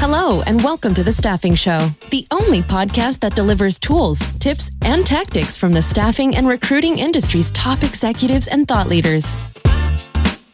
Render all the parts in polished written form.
Hello, and welcome to The Staffing Show, the only podcast that delivers tools, tips, and tactics from the staffing and recruiting industry's top executives and thought leaders.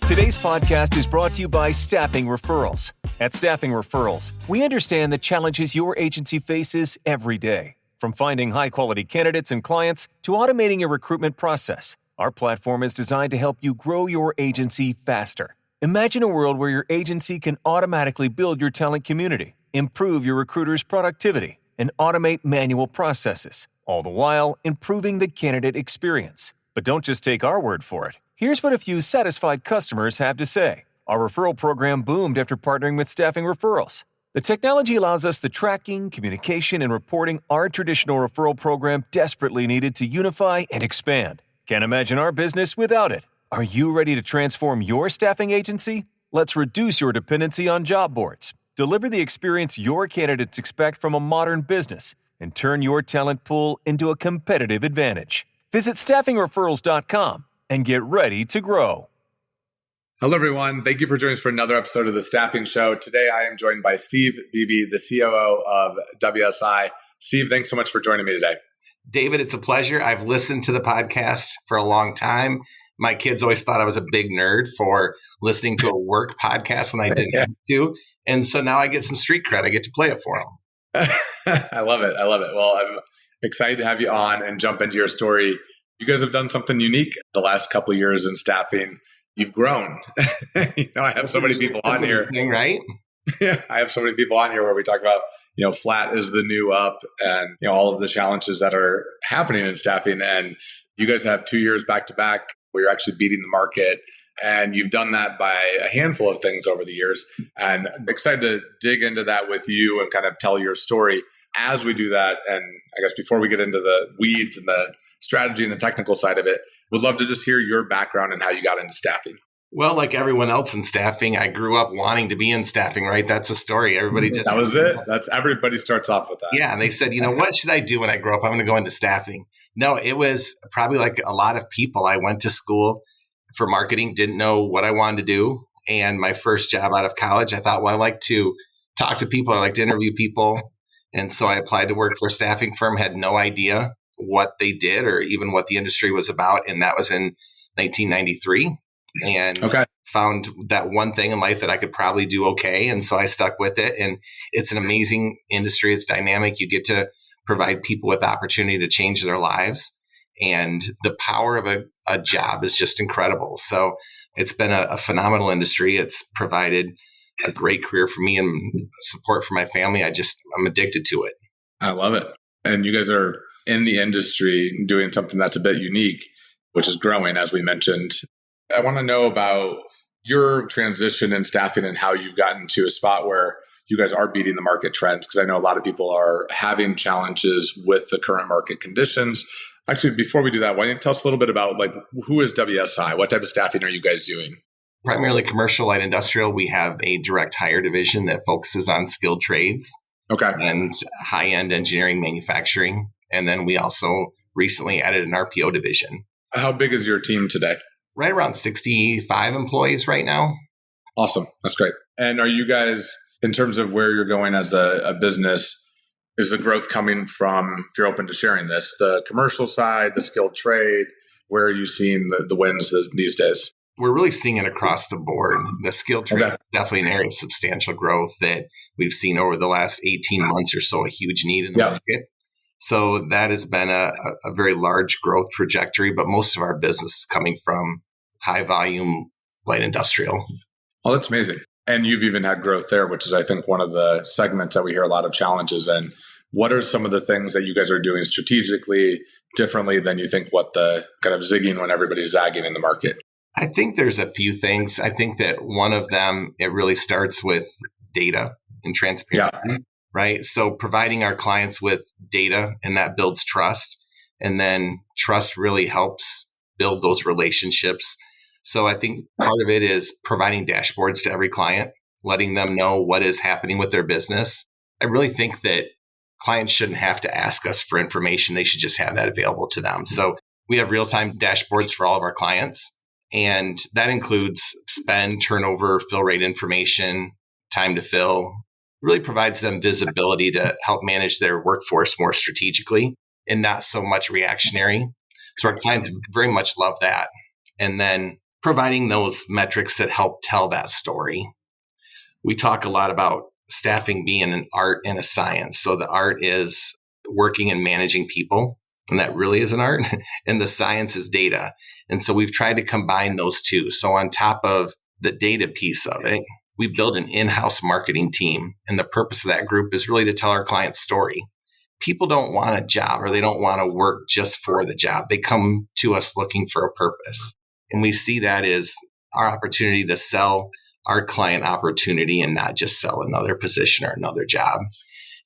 Today's podcast is brought to you by Staffing Referrals. At Staffing Referrals, we understand the challenges your agency faces every day. From finding high-quality candidates and clients to automating your recruitment process, our platform is designed to help you grow your agency faster. Imagine a world where your agency can automatically build your talent community, improve your recruiters' productivity, and automate manual processes, all the while improving the candidate experience. But don't just take our word for it. Here's what a few satisfied customers have to say. Our referral program boomed after partnering with Staffing Referrals. The technology allows us the tracking, communication, and reporting our traditional referral program desperately needed to unify and expand. Can't imagine our business without it. Are you ready to transform your staffing agency? Let's reduce your dependency on job boards, deliver the experience your candidates expect from a modern business, and turn your talent pool into a competitive advantage. Visit staffingreferrals.com and get ready to grow. Hello, everyone. Thank you for joining us for another episode of The Staffing Show. Today, I am joined by Steve Beebe, the COO of WSI. Steve, thanks so much for joining me today. David, it's a pleasure. I've listened to the podcast for a long time. My kids always thought I was a big nerd for listening to a work podcast when I didn't have to. And so now I get some street cred. I get to play it for them. I love it. Well, I'm excited to have you on and jump into your story. You guys have done something unique the last couple of years in staffing. You've grown. I have so many people on here. Right? Yeah, I have so many people on here where we talk about, flat is the new up and, all of the challenges that are happening in staffing. And you guys have 2 years back to back where you're actually beating the market. And you've done that by a handful of things over the years. And I'm excited to dig into that with you and kind of tell your story as we do that. And I guess before we get into the weeds and the strategy and the technical side of it, would love to just hear your background and how you got into staffing. Well, like everyone else in staffing, I grew up wanting to be in staffing, right? That's a story. Everybody just... That was it. Everybody starts off with that. Yeah. And they said, what should I do when I grow up? I'm going to go into staffing. No, it was probably like a lot of people. I went to school for marketing, didn't know what I wanted to do. And my first job out of college, I thought, I like to talk to people. I like to interview people. And so I applied to work for a staffing firm, had no idea what they did or even what the industry was about. And that was in 1993. And found that one thing in life that I could probably do okay. And so I stuck with it. And it's an amazing industry. It's dynamic. You get to provide people with opportunity to change their lives. And the power of a job is just incredible. So it's been a phenomenal industry. It's provided a great career for me and support for my family. I'm addicted to it. I love it. And you guys are in the industry doing something that's a bit unique, which is growing, as we mentioned. I want to know about your transition in staffing and how you've gotten to a spot where you guys are beating the market trends, because I know a lot of people are having challenges with the current market conditions. Actually, before we do that, why don't you tell us a little bit about who is WSI? What type of staffing are you guys doing? Primarily commercial, light industrial. We have a direct hire division that focuses on skilled trades and high-end engineering manufacturing. And then we also recently added an RPO division. How big is your team today? Right around 65 employees right now. Awesome. That's great. And are you guys, in terms of where you're going as a business, is the growth coming from, if you're open to sharing this, the commercial side, the skilled trade? Where are you seeing the wins these days? We're really seeing it across the board. The skilled trade is definitely an area of substantial growth that we've seen over the last 18 months or so, a huge need in the market. So that has been a very large growth trajectory, but most of our business is coming from high volume light industrial. Oh, that's amazing. And you've even had growth there, which is, I think, one of the segments that we hear a lot of challenges in. What are some of the things that you guys are doing strategically differently than you think what the kind of zigging when everybody's zagging in the market? I think there's a few things. I think that one of them, it really starts with data and transparency, right? So providing our clients with data, and that builds trust. And then trust really helps build those relationships. So I think part of it is providing dashboards to every client, letting them know what is happening with their business. I really think that clients shouldn't have to ask us for information. They should just have that available to them. So we have real-time dashboards for all of our clients. And that includes spend, turnover, fill rate information, time to fill, really provides them visibility to help manage their workforce more strategically and not so much reactionary. So our clients very much love that. And then providing those metrics that help tell that story. We talk a lot about staffing being an art and a science. So the art is working and managing people, and that really is an art. And the science is data. And so we've tried to combine those two. So on top of the data piece of it, we build an in-house marketing team. And the purpose of that group is really to tell our client's story. People don't want a job or they don't want to work just for the job. They come to us looking for a purpose. And we see that as our opportunity to sell our client opportunity and not just sell another position or another job.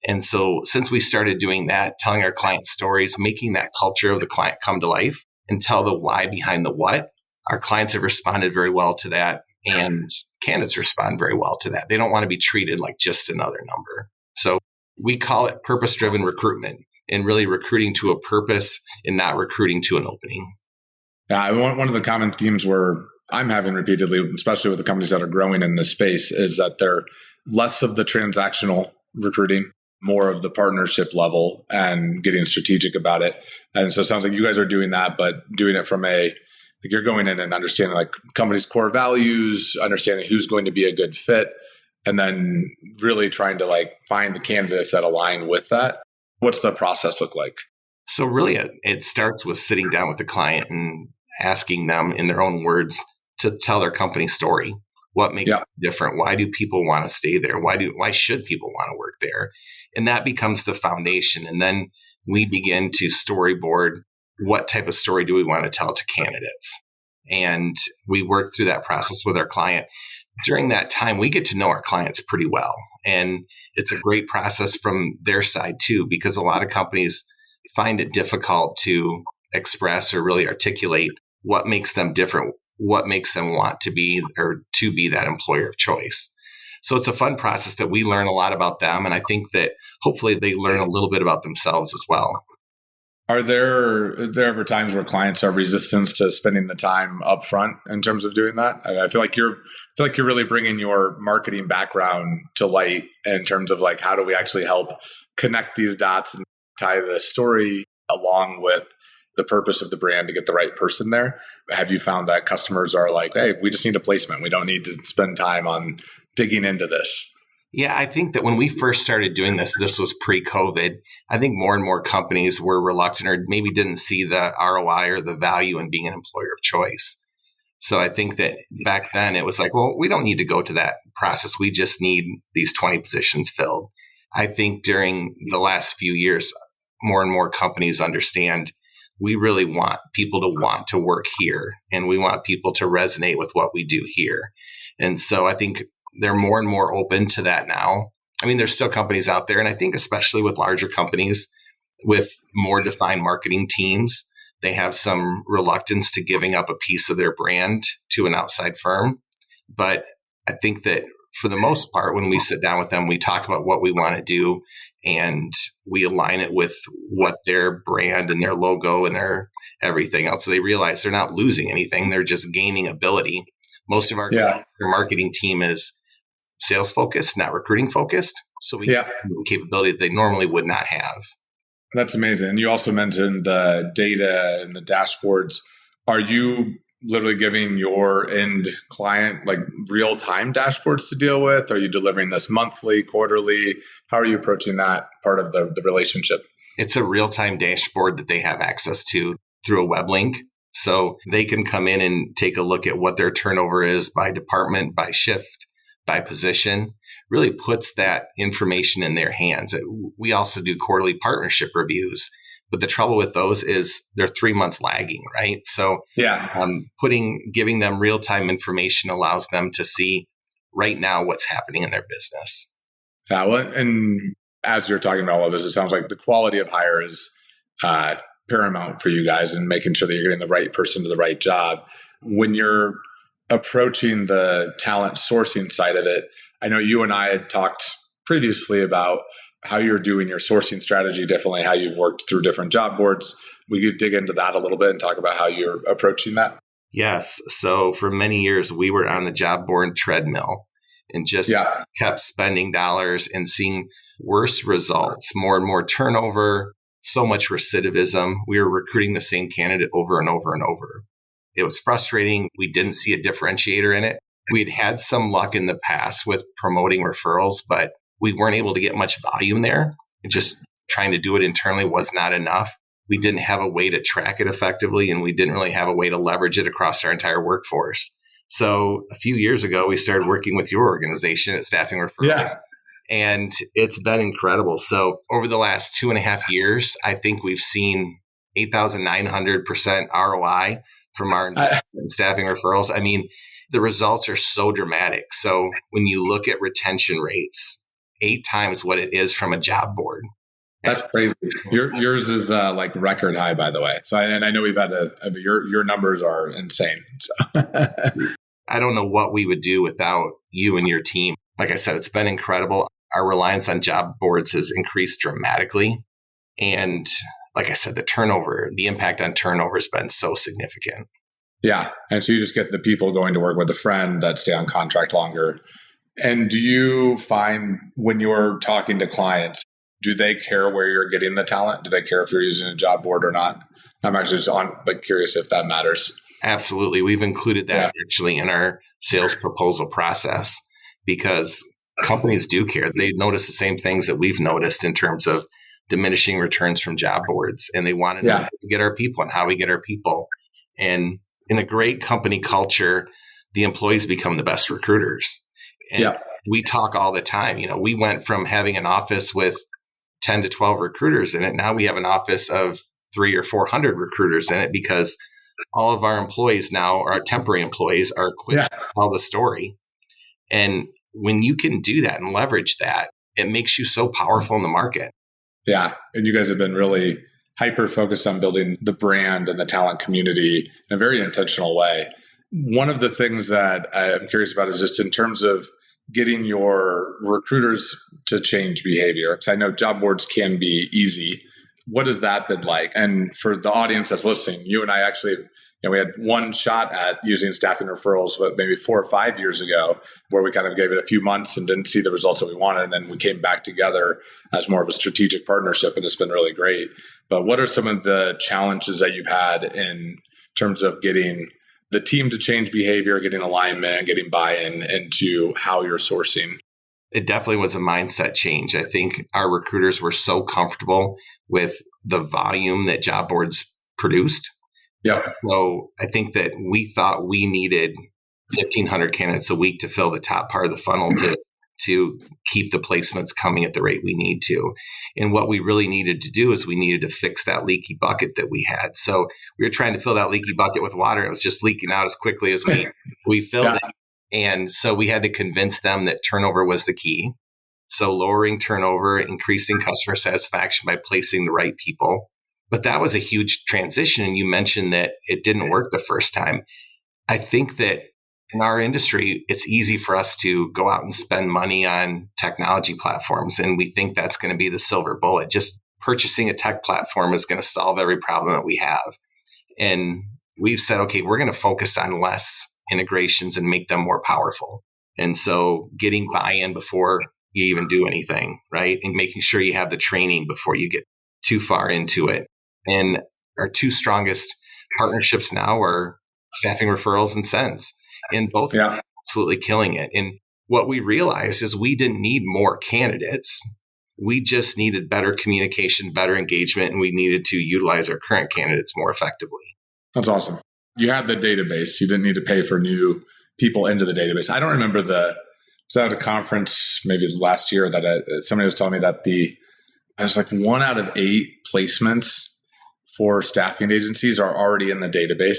And so since we started doing that, telling our client stories, making that culture of the client come to life and tell the why behind the what, our clients have responded very well to that. And candidates respond very well to that. They don't want to be treated like just another number. So we call it purpose-driven recruitment and really recruiting to a purpose and not recruiting to an opening. Yeah, one of the common themes I'm having repeatedly, especially with the companies that are growing in this space, is that they're less of the transactional recruiting, more of the partnership level and getting strategic about it. And so it sounds like you guys are doing that, but doing it from you're going in and understanding like company's core values, understanding who's going to be a good fit, and then really trying to like find the candidates that align with that. What's the process look like? So really it starts with sitting down with the client and asking them in their own words to tell their company story. What makes it different? Why do people want to stay there? Why should people want to work there? And that becomes the foundation. And then we begin to storyboard what type of story do we want to tell to candidates. And we work through that process with our client. During that time, we get to know our clients pretty well. And it's a great process from their side too, because a lot of companies find it difficult to express or really articulate what makes them different, what makes them want to be that employer of choice. So it's a fun process that we learn a lot about them. And I think that hopefully they learn a little bit about themselves as well. Are there ever times where clients are resistant to spending the time up front in terms of doing that? I feel like you're really bringing your marketing background to light in terms of like, how do we actually help connect these dots and tie the story along with the purpose of the brand to get the right person there? Have you found that customers are like, hey, we just need a placement. We don't need to spend time on digging into this? Yeah, I think that when we first started doing this was pre-COVID. I think more and more companies were reluctant or maybe didn't see the ROI or the value in being an employer of choice. So I think that back then it was like, well, we don't need to go to that process. We just need these 20 positions filled. I think during the last few years, more and more companies understand we really want people to want to work here, and we want people to resonate with what we do here. And so I think they're more and more open to that now. I mean, there's still companies out there, and I think especially with larger companies with more defined marketing teams, they have some reluctance to giving up a piece of their brand to an outside firm. But I think that for the most part, when we sit down with them, we talk about what we want to do, and we align it with what their brand and their logo and their everything else. So they realize they're not losing anything. They're just gaining ability. Most of our marketing team is sales focused, not recruiting focused. So we have capability that they normally would not have. That's amazing. And you also mentioned the data and the dashboards. Are you literally giving your end client like real-time dashboards to deal with? Are you delivering this monthly, quarterly? How are you approaching that part of the relationship? It's a real-time dashboard that they have access to through a web link. So they can come in and take a look at what their turnover is by department, by shift, by position. Really puts that information in their hands. We also do quarterly partnership reviews. But the trouble with those is they're 3 months lagging, right? So giving them real-time information allows them to see right now what's happening in their business. Yeah, well, and as you're talking about all of this, it sounds like the quality of hire is paramount for you guys and making sure that you're getting the right person to the right job. When you're approaching the talent sourcing side of it, I know you and I had talked previously about how you're doing your sourcing strategy differently, how you've worked through different job boards. We could dig into that a little bit and talk about how you're approaching that. Yes. So for many years, we were on the job board treadmill. and just kept spending dollars and seeing worse results, more and more turnover, so much recidivism. We were recruiting the same candidate over and over and over. It was frustrating. We didn't see a differentiator in it. We'd had some luck in the past with promoting referrals, but we weren't able to get much volume there. Just trying to do it internally was not enough. We didn't have a way to track it effectively, and we didn't really have a way to leverage it across our entire workforce. So a few years ago, we started working with your organization at Staffing Referrals, and it's been incredible. So over the last 2.5 years, I think we've seen 8,900% ROI from our investment in Staffing Referrals. I mean, the results are so dramatic. So when you look at retention rates, 8 times what it is from a job board. That's crazy. Yours is like record high, by the way. So, and I know we've had your numbers are insane. So. I don't know what we would do without you and your team. Like I said, it's been incredible. Our reliance on job boards has increased dramatically. And like I said, the impact on turnover has been so significant. Yeah. And so you just get the people going to work with a friend that stay on contract longer. And do you find when you're talking to clients, do they care where you're getting the talent? Do they care if you're using a job board or not? I'm actually just but curious if that matters. Absolutely. We've included that actually in our sales proposal process because companies do care. They notice the same things that we've noticed in terms of diminishing returns from job boards. And they want to know how we get our people and how we get our people. And in a great company culture, the employees become the best recruiters. And we talk all the time. You know, we went from having an office with 10 to 12 recruiters in it. Now we have an office of 300 or 400 recruiters in it because all of our employees now, our temporary employees, are equipped to tell the story. And when you can do that and leverage that, it makes you so powerful in the market. Yeah. And you guys have been really hyper focused on building the brand and the talent community in a very intentional way. One of the things that I'm curious about is just in terms of getting your recruiters to change behavior. Because I know job boards can be easy. What has that been like? And for the audience that's listening, you and I actually, we had one shot at using Staffing Referrals, maybe 4 or 5 years ago, where we kind of gave it a few months and didn't see the results that we wanted. And then we came back together as more of a strategic partnership, and it's been really great. But what are some of the challenges that you've had in terms of getting the team to change behavior, getting alignment, getting buy-in into how you're sourcing? It definitely was a mindset change. I think our recruiters were so comfortable with the volume that job boards produced. Yeah. So I think that we thought we needed 1,500 candidates a week to fill the top part of the funnel to keep the placements coming at the rate we need to. And what we really needed to do is we needed to fix that leaky bucket that we had. So we were trying to fill that leaky bucket with water. It was just leaking out as quickly as we filled it. And so we had to convince them that turnover was the key. So lowering turnover, increasing customer satisfaction by placing the right people. But that was a huge transition. And you mentioned that it didn't work the first time. I think that in our industry, it's easy for us to go out and spend money on technology platforms. And we think that's going to be the silver bullet. Just purchasing a tech platform is going to solve every problem that we have. And we've said, okay, we're going to focus on less integrations and make them more powerful. And so getting buy-in before you even do anything, right? And making sure you have the training before you get too far into it. And our 2 strongest partnerships now are Staffing Referrals and Sends. And both are absolutely killing it. And what we realized is we didn't need more candidates. We just needed better communication, better engagement, and we needed to utilize our current candidates more effectively. That's awesome. You had the database. You didn't need to pay for new people into the database. I don't remember I was at a conference maybe last year that somebody was telling me that it was like 1 out of 8 placements for staffing agencies are already in the database.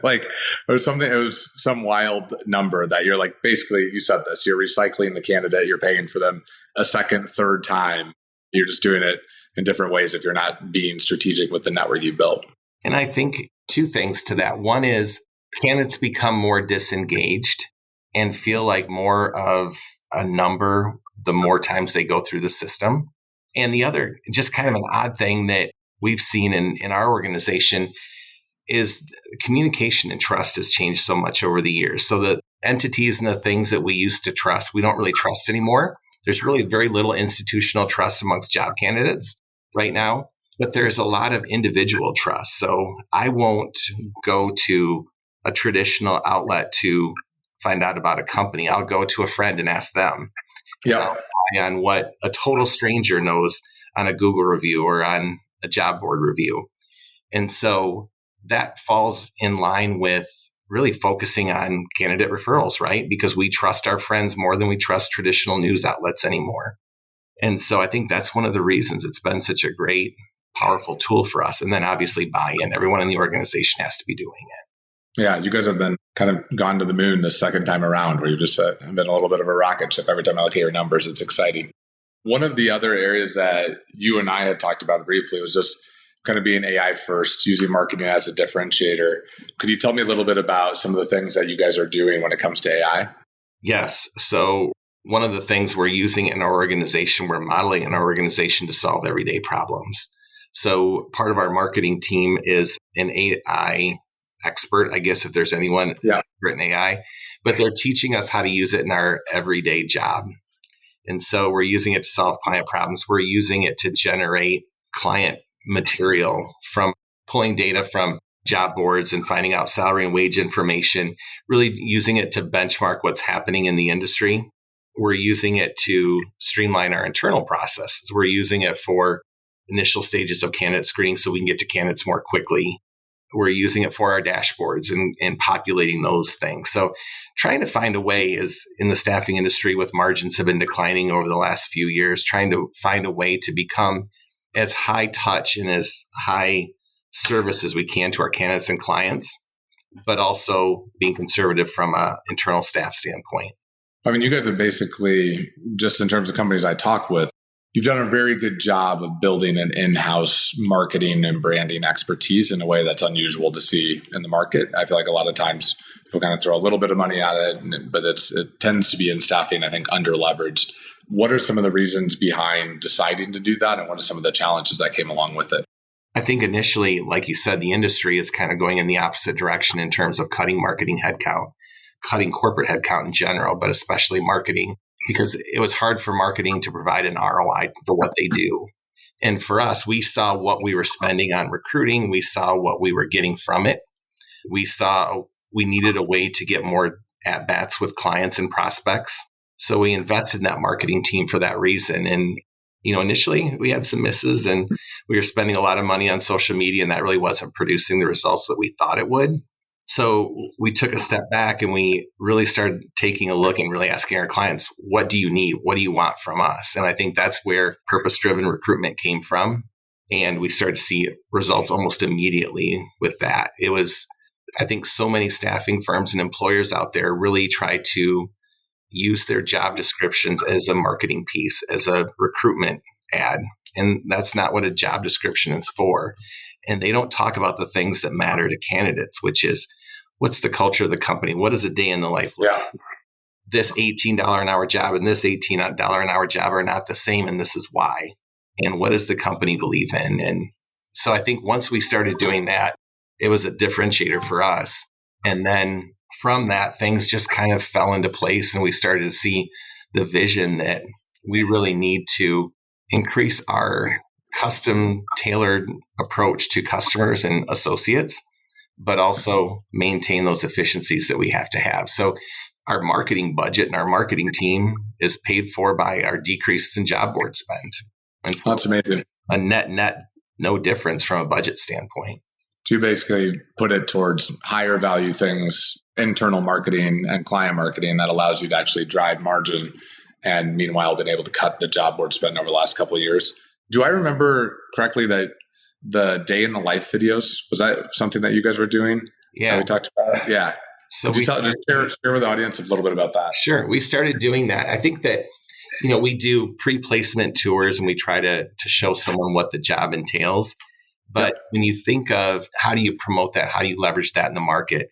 Like it was some wild number that you're like, basically you said this, you're recycling the candidate, you're paying for them a second, third time. You're just doing it in different ways if you're not being strategic with the network you built. And I think 2 things to that. One is candidates become more disengaged and feel like more of a number the more times they go through the system. And the other, just kind of an odd thing that we've seen in our organization is communication and trust has changed so much over the years. So that entities and the things that we used to trust, we don't really trust anymore. There's really very little institutional trust amongst job candidates right now, but there's a lot of individual trust. So I won't go to a traditional outlet to find out about a company. I'll go to a friend and ask them. Yeah. On what a total stranger knows on a Google review or on a job board review. And so that falls in line with really focusing on candidate referrals, right? Because we trust our friends more than we trust traditional news outlets anymore. And so I think that's one of the reasons it's been such a great, powerful tool for us. And then obviously buy-in. Everyone in the organization has to be doing it. Yeah, you guys have been kind of gone to the moon the second time around, where you've just been a little bit of a rocket ship. Every time I look at your numbers, it's exciting. One of the other areas that you and I had talked about briefly was just kind of being AI first, using marketing as a differentiator. Could you tell me a little bit about some of the things that you guys are doing when it comes to AI? Yes. So one of the things we're using in our organization, we're modeling in our organization to solve everyday problems. So part of our marketing team is an AI expert, I guess, if there's anyone expert in AI, but they're teaching us how to use it in our everyday job. And so we're using it to solve client problems. We're using it to generate client material from pulling data from job boards and finding out salary and wage information, really using it to benchmark what's happening in the industry. We're using it to streamline our internal processes. We're using it for initial stages of candidate screening so we can get to candidates more quickly. We're using it for our dashboards and populating those things. So trying to find a way is in the staffing industry with margins have been declining over the last few years, trying to find a way to become as high touch and as high service as we can to our candidates and clients, but also being conservative from an internal staff standpoint. I mean, you guys have basically, just in terms of companies I talk with, you've done a very good job of building an in-house marketing and branding expertise in a way that's unusual to see in the market. I feel like a lot of times people kind of throw a little bit of money at it, but it tends to be in staffing, I think, under-leveraged. What are some of the reasons behind deciding to do that, and what are some of the challenges that came along with it? I think initially, like you said, the industry is kind of going in the opposite direction in terms of cutting marketing headcount, cutting corporate headcount in general, but especially marketing, because it was hard for marketing to provide an ROI for what they do. And for us, we saw what we were spending on recruiting. We saw what we were getting from it. We saw we needed a way to get more at-bats with clients and prospects. So we invested in that marketing team for that reason. And, initially we had some misses and we were spending a lot of money on social media, and that really wasn't producing the results that we thought it would. So we took a step back and we really started taking a look and really asking our clients, what do you need? What do you want from us? And I think that's where purpose-driven recruitment came from. And we started to see results almost immediately with that. It was, I think, so many staffing firms and employers out there really try to use their job descriptions as a marketing piece, as a recruitment ad. And that's not what a job description is for. And they don't talk about the things that matter to candidates, which is, what's the culture of the company? What does a day in the life look like? This $18 an hour job and this $18 an hour job are not the same, and this is why. And what does the company believe in? And so I think once we started doing that, it was a differentiator for us. And then from that, things just kind of fell into place, and we started to see the vision that we really need to increase our custom tailored approach to customers and associates, but also maintain those efficiencies that we have to have. So our marketing budget and our marketing team is paid for by our decreases in job board spend. And so that's amazing. A net, no difference from a budget standpoint. To basically put it towards higher value things, internal marketing and client marketing, that allows you to actually drive margin, and meanwhile been able to cut the job board spend over the last couple of years. Do I remember correctly that the day in the life videos, was that something that you guys were doing? Yeah. We talked about it? Yeah. So just share with the audience a little bit about that. Sure. We started doing that. I think that, we do pre-placement tours and we try to show someone what the job entails. But when you think of how do you promote that, how do you leverage that in the market?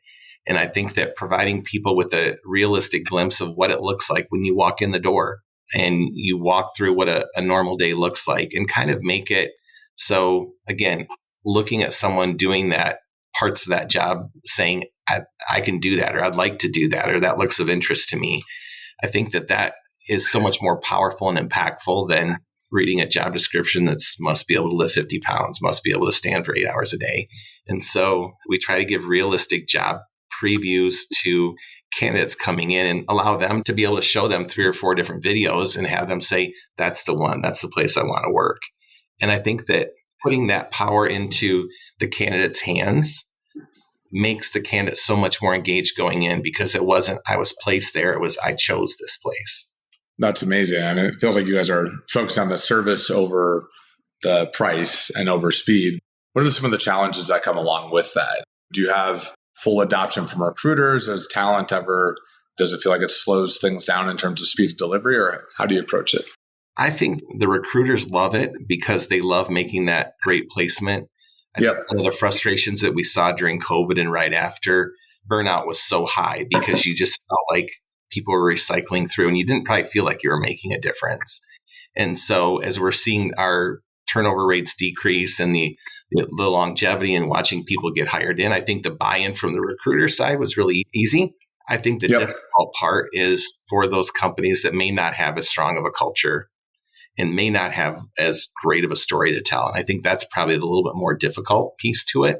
And I think that providing people with a realistic glimpse of what it looks like when you walk in the door and you walk through what a normal day looks like, and kind of make it so, again, looking at someone doing that, parts of that job, saying, I can do that, or I'd like to do that, or that looks of interest to me. I think that is so much more powerful and impactful than reading a job description that's must be able to lift 50 pounds, must be able to stand for 8 hours a day. And so we try to give realistic job previews to candidates coming in and allow them to be able to show them 3 or 4 different videos and have them say, that's the one, that's the place I want to work. And I think that putting that power into the candidate's hands makes the candidate so much more engaged going in, because it wasn't, I was placed there. It was, I chose this place. That's amazing. I mean, it feels like you guys are focused on the service over the price and over speed. What are some of the challenges that come along with that? Do you have full adoption from recruiters? Does it feel like it slows things down in terms of speed of delivery, or how do you approach it? I think the recruiters love it because they love making that great placement. Yep. One of the frustrations that we saw during COVID and right after, burnout was so high because you just felt like people were recycling through and you didn't probably feel like you were making a difference. And so as we're seeing our turnover rates decrease and the longevity and watching people get hired in, I think the buy-in from the recruiter side was really easy. I think the difficult part is for those companies that may not have as strong of a culture and may not have as great of a story to tell. And I think that's probably the little bit more difficult piece to it.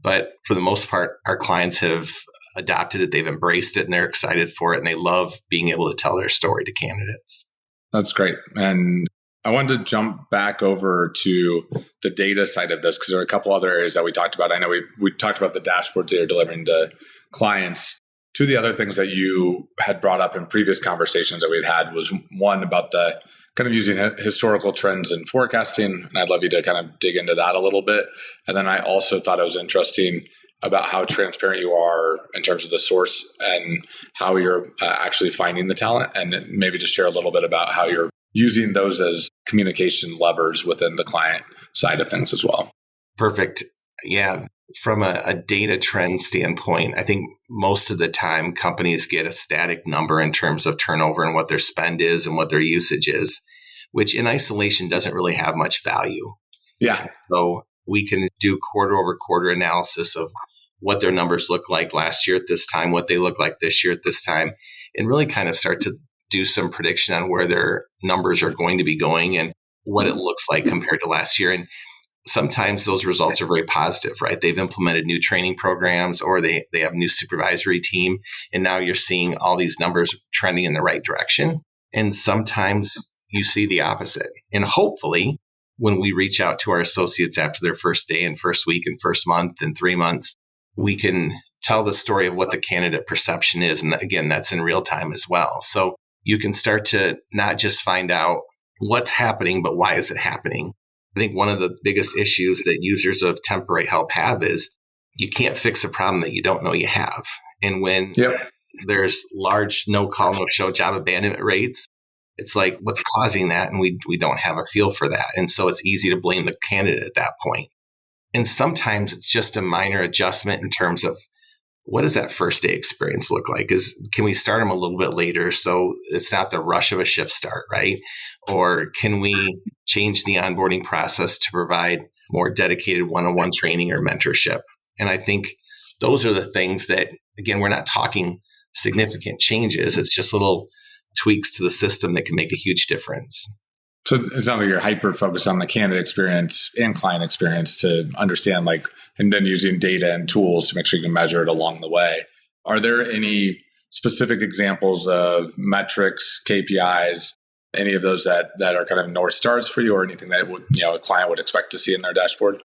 But for the most part, our clients have adopted it, they've embraced it, and they're excited for it. And they love being able to tell their story to candidates. That's great. And I wanted to jump back over to the data side of this, because there are a couple other areas that we talked about. I know we talked about the dashboards that you're delivering to clients. Two of the other things that you had brought up in previous conversations that we'd had was one about the kind of using historical trends in forecasting. And I'd love you to kind of dig into that a little bit. And then I also thought it was interesting about how transparent you are in terms of the source and how you're actually finding the talent, and maybe just share a little bit about how you're using those as communication levers within the client side of things as well. Perfect. Yeah. From a data trend standpoint, I think most of the time companies get a static number in terms of turnover and what their spend is and what their usage is, which in isolation doesn't really have much value. Yeah. So we can do quarter over quarter analysis of what their numbers look like last year at this time, what they look like this year at this time, and really kind of start to do some prediction on where their numbers are going to be going and what it looks like compared to last year. And sometimes those results are very positive, right? They've implemented new training programs, or they have a new supervisory team. And now you're seeing all these numbers trending in the right direction. And sometimes you see the opposite. And hopefully, when we reach out to our associates after their first day and first week and first month and 3 months, we can tell the story of what the candidate perception is. And again, that's in real time as well. So you can start to not just find out what's happening, but why is it happening? I think one of the biggest issues that users of temporary help have is you can't fix a problem that you don't know you have. And when there's large no-call, no-show job abandonment rates, it's like, what's causing that? And we don't have a feel for that. And so it's easy to blame the candidate at that point. And sometimes it's just a minor adjustment in terms of what does that first day experience look like? Can we start them a little bit later so it's not the rush of a shift start, right? Or can we change the onboarding process to provide more dedicated one-on-one training or mentorship? And I think those are the things that, again, we're not talking significant changes. It's just little tweaks to the system that can make a huge difference. So it sounds like you're hyper focused on the candidate experience and client experience to understand, and then using data and tools to make sure you can measure it along the way. Are there any specific examples of metrics, KPIs, any of those that are kind of North Stars for you, or anything that a client would expect to see in their dashboard?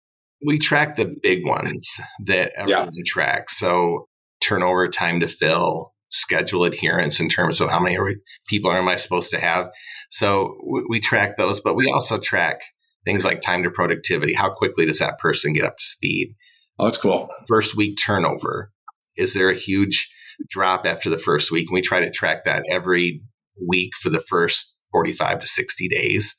We track the big ones that everyone tracks. So turnover, time to fill, schedule adherence in terms of how many people am I supposed to have. So we track those, but we also track things like time to productivity. How quickly does that person get up to speed? Oh, that's cool. First week turnover. Is there a huge drop after the first week? And we try to track that every week for the first 45 to 60 days,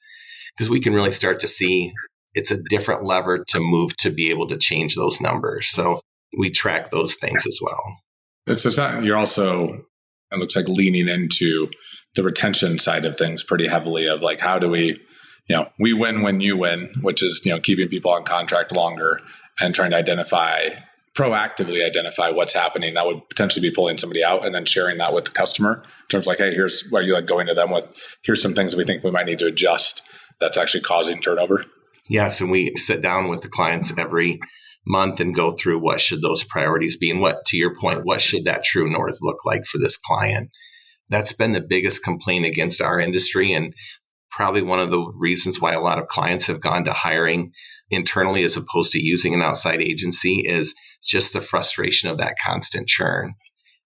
because we can really start to see it's a different lever to move to be able to change those numbers. So we track those things as well. So it's not, you're also, it looks like, leaning into the retention side of things pretty heavily of how do we, we win when you win, which is, keeping people on contract longer and trying to identify proactively identify what's happening that would potentially be pulling somebody out and then sharing that with the customer in terms of like, hey, here's what you like going to them with, here's some things we think we might need to adjust that's actually causing turnover? Yes. And we sit down with the clients every month and go through what should those priorities be. And what, to your point, what should that true north look like for this client? That's been the biggest complaint against our industry. And probably one of the reasons why a lot of clients have gone to hiring internally as opposed to using an outside agency is just the frustration of that constant churn.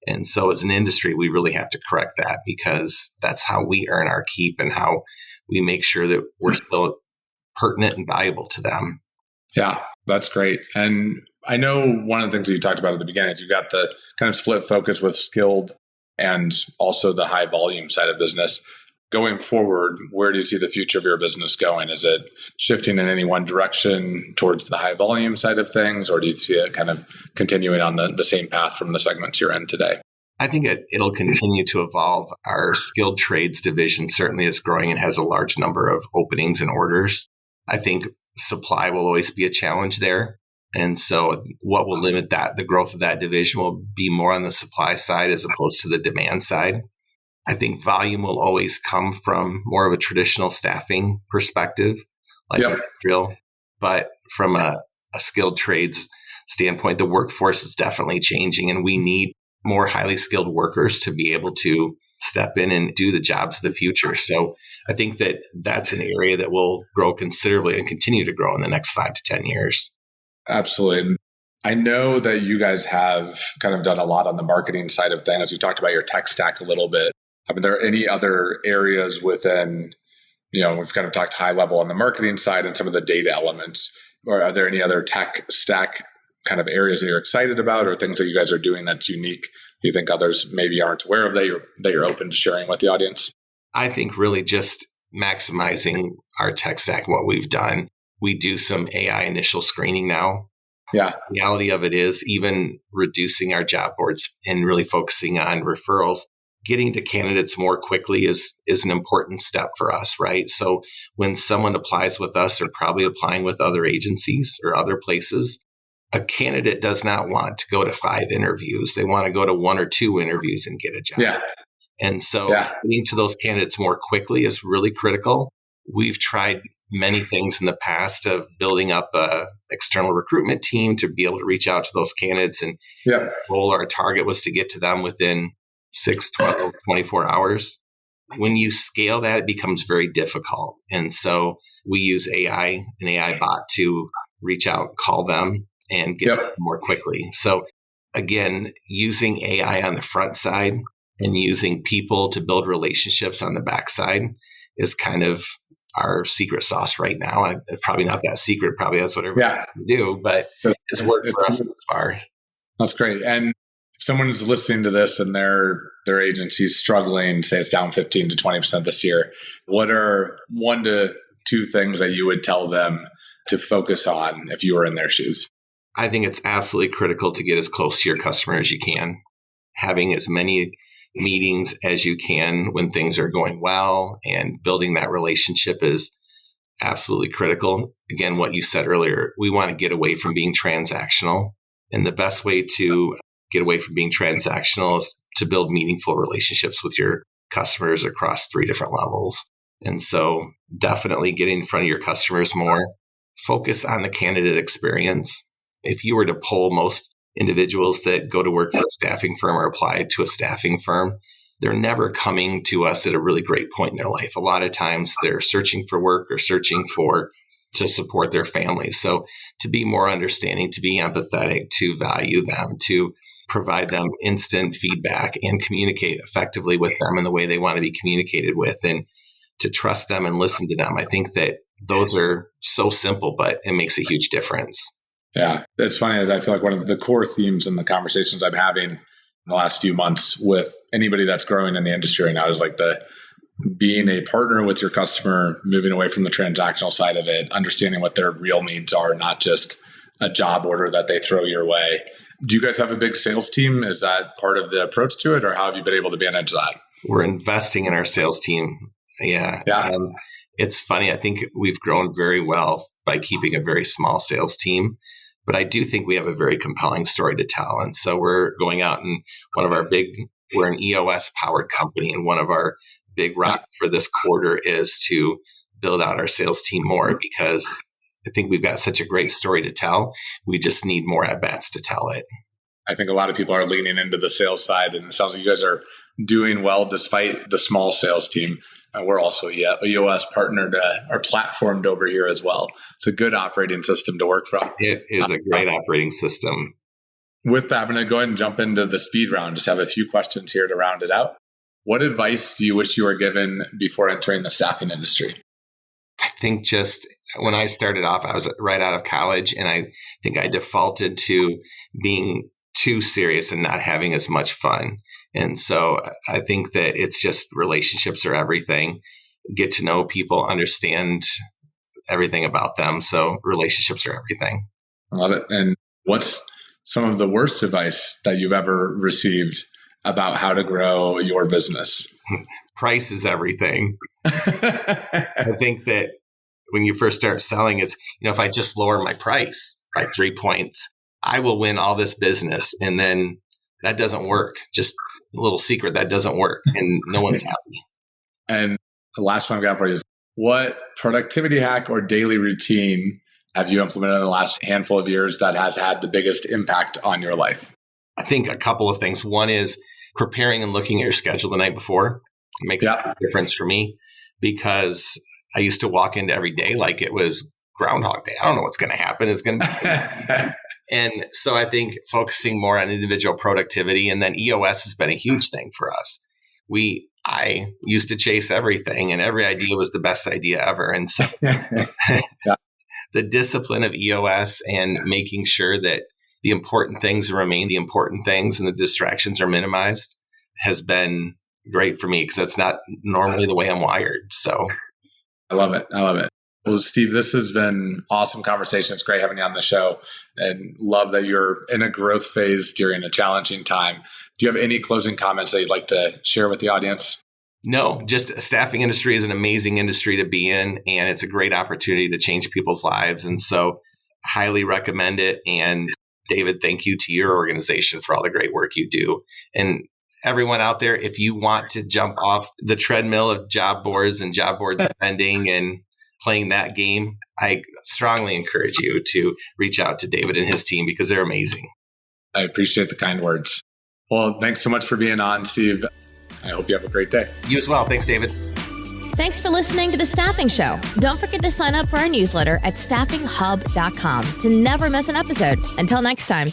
And so as an industry, we really have to correct that, because that's how we earn our keep and how we make sure that we're still pertinent and valuable to them. Yeah, that's great. And I know one of the things that you talked about at the beginning is you've got the kind of split focus with skilled and also the high volume side of business. Going forward, where do you see the future of your business going? Is it shifting in any one direction towards the high volume side of things, or do you see it kind of continuing on the same path from the segments you're in today? I think it'll continue to evolve. Our skilled trades division certainly is growing and has a large number of openings and orders. I think supply will always be a challenge there. And so what will limit that, the growth of that division, will be more on the supply side as opposed to the demand side. I think volume will always come from more of a traditional staffing perspective, like industrial. But from a skilled trades standpoint, the workforce is definitely changing, and we need more highly skilled workers to be able to step in and do the jobs of the future. So I think that that's an area that will grow considerably and continue to grow in the next 5 to 10 years. Absolutely. I know that you guys have kind of done a lot on the marketing side of things. You talked about your tech stack a little bit. I mean, there are any other areas within, we've kind of talked high level on the marketing side and some of the data elements, or are there any other tech stack kind of areas that you're excited about, or things that you guys are doing that's unique you think others maybe aren't aware of that you're open to sharing with the audience? I think really just maximizing our tech stack, what we've done. We do some AI initial screening now. Yeah. The reality of it is even reducing our job boards and really focusing on referrals. Getting to candidates more quickly is an important step for us, right? So when someone applies with us, or probably applying with other agencies or other places, a candidate does not want to go to 5 interviews. They want to go to 1 or 2 interviews and get a job. Yeah. And so getting to those candidates more quickly is really critical. We've tried many things in the past of building up a external recruitment team to be able to reach out to those candidates, and goal, our target was to get to them within 6, 12, 24 hours. When you scale that, it becomes very difficult. And so we use AI, an AI bot, to reach out, call them, and get to them more quickly. So again, using AI on the front side and using people to build relationships on the back side is kind of our secret sauce right now. Probably not that secret. Probably that's what everybody can do, but it's worked for us thus far. That's great. And if someone's listening to this and their agency's struggling, say it's down 15 to 20% this year, what are 1 to 2 things that you would tell them to focus on if you were in their shoes? I think it's absolutely critical to get as close to your customer as you can. Having as many meetings as you can when things are going well and building that relationship is absolutely critical. Again, what you said earlier, we want to get away from being transactional. And the best way to get away from being transactional is to build meaningful relationships with your customers across 3 different levels. And so definitely getting in front of your customers more. Focus on the candidate experience. If you were to poll most individuals that go to work for a staffing firm or apply to a staffing firm, they're never coming to us at a really great point in their life. A lot of times they're searching for work or searching to support their families. So to be more understanding, to be empathetic, to value them, to provide them instant feedback and communicate effectively with them in the way they want to be communicated with, and to trust them and listen to them. I think that those are so simple, but it makes a huge difference. Yeah. It's funny that I feel like one of the core themes in the conversations I'm having in the last few months with anybody that's growing in the industry right now is like the being a partner with your customer, moving away from the transactional side of it, understanding what their real needs are, not just a job order that they throw your way. Do you guys have a big sales team? Is that part of the approach to it, or how have you been able to manage that? We're investing in our sales team. Yeah. It's funny. I think we've grown very well by keeping a very small sales team. But I do think we have a very compelling story to tell. And so we're going out and we're an EOS powered company. And one of our big rocks for this quarter is to build out our sales team more, because I think we've got such a great story to tell. We just need more at-bats to tell it. I think a lot of people are leaning into the sales side, and it sounds like you guys are doing well despite the small sales team. We're also EOS partnered or platformed over here as well. It's a good operating system to work from. It is a great operating system. With that, I'm going to go ahead and jump into the speed round. Just have a few questions here to round it out. What advice do you wish you were given before entering the staffing industry? I think just when I started off, I was right out of college, and I think I defaulted to being too serious and not having as much fun. And so I think that it's just relationships are everything. Get to know people, understand everything about them. So relationships are everything. I love it. And what's some of the worst advice that you've ever received about how to grow your business? Price is everything. I think that when you first start selling, it's, if I just lower my price by 3 points, I will win all this business. And then that doesn't work. Just a little secret, that doesn't work, and no one's happy. And the last one I've got for you is, what productivity hack or daily routine have you implemented in the last handful of years that has had the biggest impact on your life? I think a couple of things. One is preparing and looking at your schedule the night before. It makes a difference for me, because I used to walk into every day like it was Groundhog Day. I don't know what's going to happen. It's going to be And so I think focusing more on individual productivity, and then EOS has been a huge thing for us. I used to chase everything, and every idea was the best idea ever. And so the discipline of EOS and making sure that the important things remain the important things and the distractions are minimized has been great for me, because that's not normally the way I'm wired. So I love it. Well, Steve, this has been awesome conversation. It's great having you on the show, and love that you're in a growth phase during a challenging time. Do you have any closing comments that you'd like to share with the audience? No, just staffing industry is an amazing industry to be in, and it's a great opportunity to change people's lives. And so highly recommend it. And David, thank you to your organization for all the great work you do. And everyone out there, if you want to jump off the treadmill of job boards and job board spending and playing that game, I strongly encourage you to reach out to David and his team, because they're amazing. I appreciate the kind words. Well, thanks so much for being on, Steve. I hope you have a great day. You as well. Thanks, David. Thanks for listening to The Staffing Show. Don't forget to sign up for our newsletter at staffinghub.com to never miss an episode. Until next time.